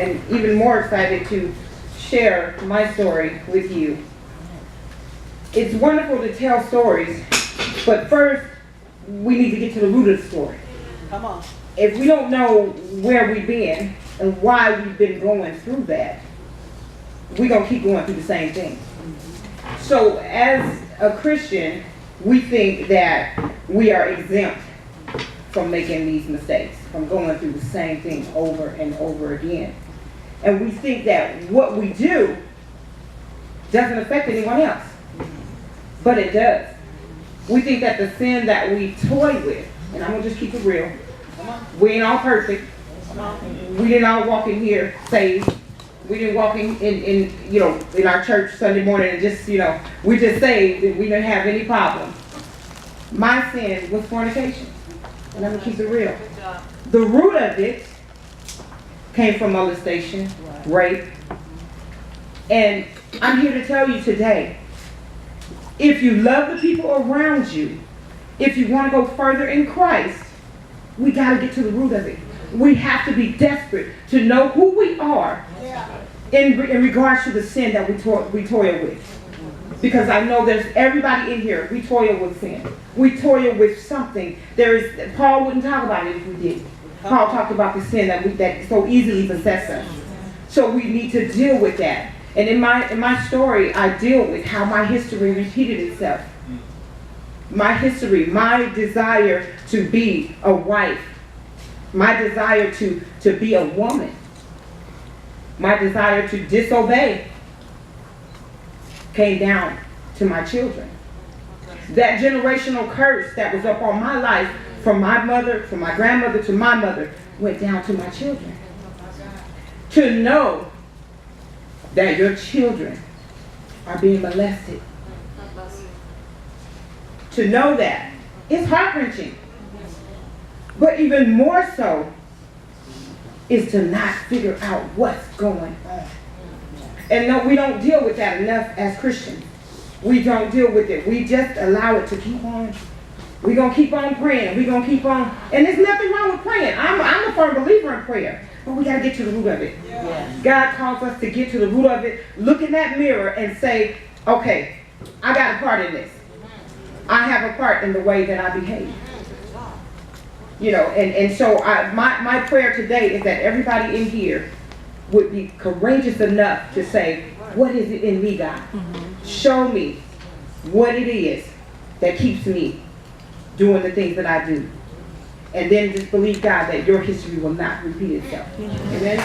and even more excited to share my story with you. It's wonderful to tell stories, but first, we need to get to the root of the story. Come on. If we don't know where we've been and why we've been going through that, we're going to keep going through the same thing. So as a Christian, we think that we are exempt from making these mistakes, from going through the same thing over and over again. And we think that what we do doesn't affect anyone else. But it does. We think that the sin that we toy with, and I'm going to just keep it real, we ain't all perfect. We didn't all walk in here saved. We didn't walk in our church Sunday morning and just, we just saved and we didn't have any problems. My sin was fornication. And I'm going to keep it real. The root of it came from molestation, rape. And I'm here to tell you today, if you love the people around you, if you want to go further in Christ, we got to get to the root of it. We have to be desperate to know who we are in regards to the sin that we toil with. Because I know there's everybody in here, we toil with sin. We toil with something. Paul wouldn't talk about it if we did. Paul talked about the sin that so easily besets us. So we need to deal with that. And in my story, I deal with how my history repeated itself. My history, my desire to be a wife, my desire to be a woman, my desire to disobey came down to my children. That generational curse that was up on my life from my mother, from my grandmother to my mother, went down to my children. To know that your children are being molested. To know that, it's heart-wrenching. But even more so is to not figure out what's going on. And no, we don't deal with that enough as Christians. We don't deal with it. We just allow it to keep on. We're going to keep on praying. We're going to keep on. And there's nothing wrong with praying. I'm a firm believer in prayer. But we got to get to the root of it. Yeah. God calls us to get to the root of it. Look in that mirror and say, okay, I got a part in this. I have a part in the way that I behave. And so my prayer today is that everybody in here would be courageous enough to say, what is it in me, God? Show me what it is that keeps me doing the things that I do. And then just believe, God, that your history will not repeat itself. Amen?